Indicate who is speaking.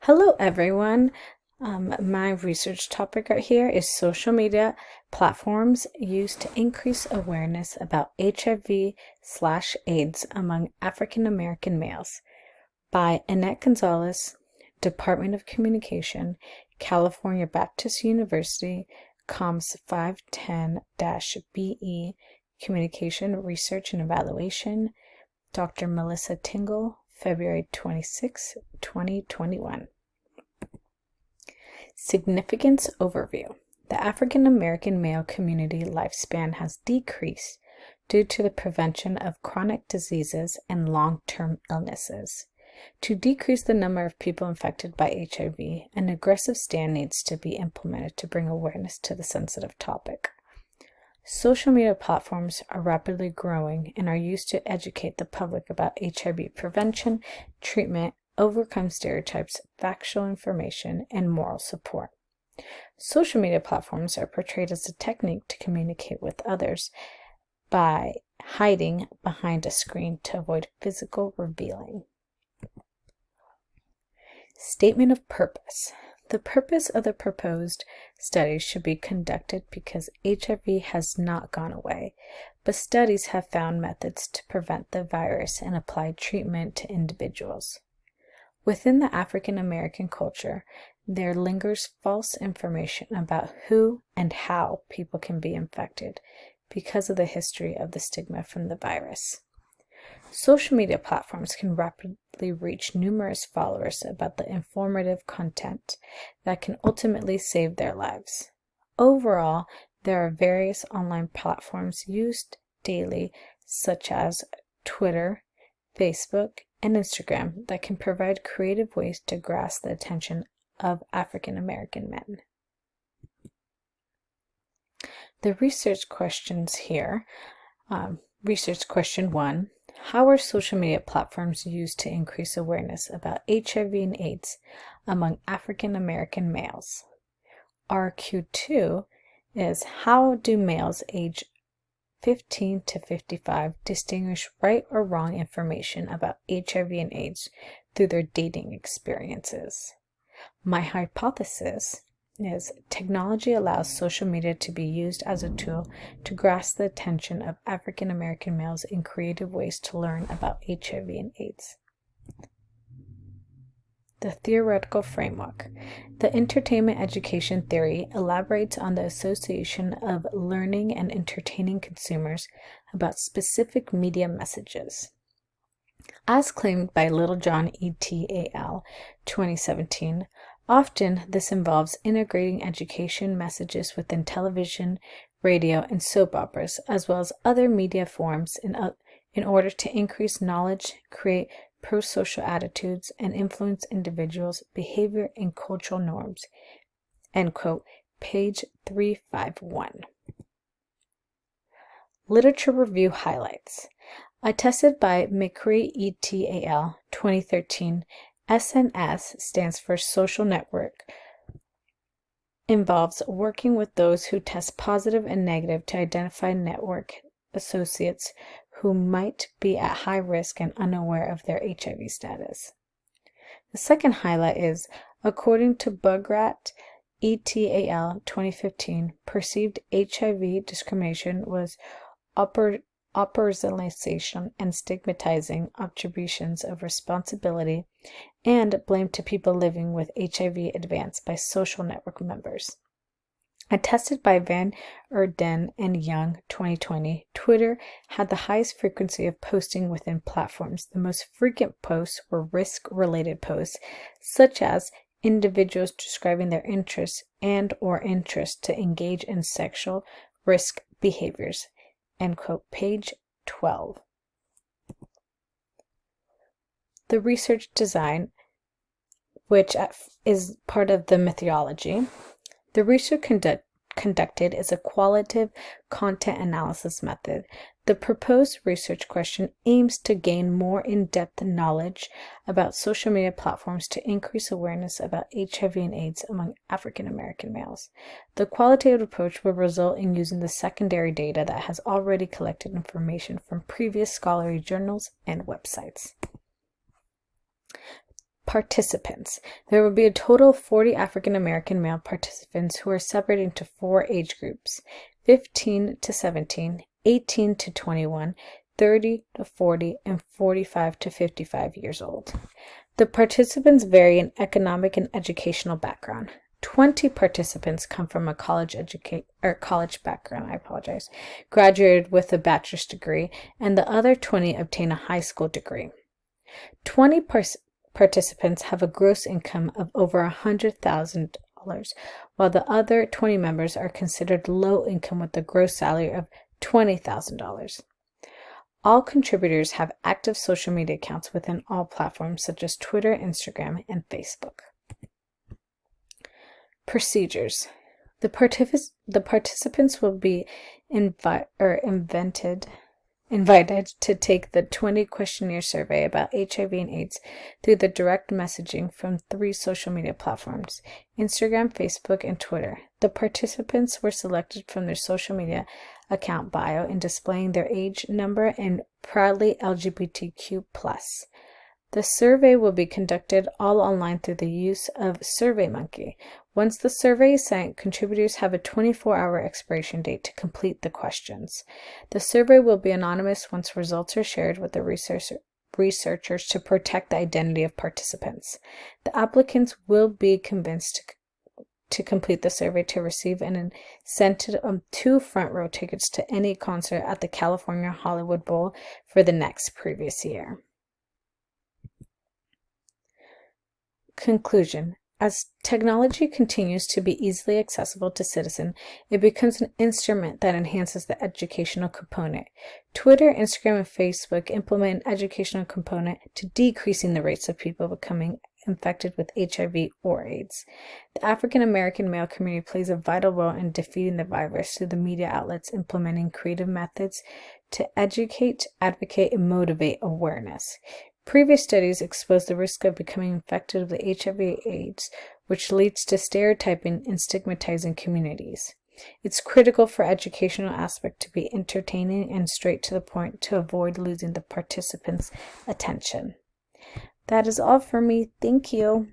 Speaker 1: Hello, everyone. My research topic right here is social media platforms used to increase awareness about HIV/AIDS among African American males by Annette Gonzalez, Department of Communication, California Baptist University, Comms 510-BE, Communication Research and Evaluation, Dr. Melissa Tingle, February 26, 2021. Significance overview. The African American male community lifespan has decreased due to the prevention of chronic diseases and long-term illnesses. To decrease the number of people infected by HIV, an aggressive stand needs to be implemented to bring awareness to the sensitive topic. Social media platforms are rapidly growing and are used to educate the public about HIV prevention, treatment, overcome stereotypes, factual information, and moral support. Social media platforms are portrayed as a technique to communicate with others by hiding behind a screen to avoid physical revealing. Statement of purpose. The purpose of the proposed study should be conducted because HIV has not gone away, but studies have found methods to prevent the virus and apply treatment to individuals. Within the African American culture, there lingers false information about who and how people can be infected because of the history of the stigma from the virus. Social media platforms can rapidly reach numerous followers about the informative content that can ultimately save their lives. Overall, there are various online platforms used daily, such as Twitter, Facebook, and Instagram, that can provide creative ways to grasp the attention of African American men. The research questions here. Research question 1. How are social media platforms used to increase awareness about HIV and AIDS among African American males? RQ2 is, how do males age 15 to 55 distinguish right or wrong information about HIV and AIDS through their dating experiences? My hypothesis is, technology allows social media to be used as a tool to grasp the attention of African American males in creative ways to learn about HIV and AIDS. The theoretical framework. The entertainment education theory elaborates on the association of learning and entertaining consumers about specific media messages. As claimed by Littlejohn et al. 2017, often this involves integrating education messages within television, radio, and soap operas, as well as other media forms in order to increase knowledge, create pro-social attitudes, and influence individuals' behavior and cultural norms. End quote. Page 351. Literature review highlights. Attested by McCree et al. 2013, SNS stands for Social Network. Involves working with those who test positive and negative to identify network associates who might be at high risk and unaware of their HIV status. The second highlight is, according to Bugrat et al. 2015, perceived HIV discrimination was operationalization and stigmatizing attributions of responsibility and blame to people living with HIV advanced by social network members. Attested by Van Erden and Young 2020, Twitter had the highest frequency of posting within platforms. The most frequent posts were risk-related posts, such as individuals describing their interests and or interest to engage in sexual risk behaviors. End quote. Page 12. The research design, which is part of the methodology. The research conducted is a qualitative content analysis method. The proposed research question aims to gain more in-depth knowledge about social media platforms to increase awareness about HIV and AIDS among African American males. The qualitative approach will result in using the secondary data that has already collected information from previous scholarly journals and websites. Participants. There will be a total of 40 African American male participants who are separated into 4 age groups: 15 to 17, 18 to 21, 30 to 40, and 45 to 55 years old. The participants vary in economic and educational background. 20 participants come from a college background, graduated with a bachelor's degree, and the other 20 obtain a high school degree. 20 participants have a gross income of over $100,000, while the other 20 members are considered low income with a gross salary of $20,000. All contributors have active social media accounts within all platforms such as Twitter, Instagram, and Facebook. Procedures. The participants will be invited to take the 20 questionnaire survey about HIV and AIDS through the direct messaging from 3 social media platforms: Instagram, Facebook, and Twitter. The participants were selected from their social media account bio and displaying their age, number, and proudly LGBTQ+. The survey will be conducted all online through the use of SurveyMonkey. Once the survey is sent, contributors have a 24-hour expiration date to complete the questions. The survey will be anonymous once results are shared with the researchers to protect the identity of participants. The applicants will be convinced to complete the survey to receive an incentive of 2 front row tickets to any concert at the California Hollywood Bowl for the next previous year. Conclusion. As technology continues to be easily accessible to citizens, it becomes an instrument that enhances the educational component. Twitter, Instagram, and Facebook implement an educational component to decreasing the rates of people becoming infected with HIV or AIDS. The African American male community plays a vital role in defeating the virus through the media outlets implementing creative methods to educate, advocate, and motivate awareness. Previous studies expose the risk of becoming infected with HIV/AIDS, which leads to stereotyping and stigmatizing communities. It's critical for educational aspect to be entertaining and straight to the point to avoid losing the participants' attention. That is all for me. Thank you.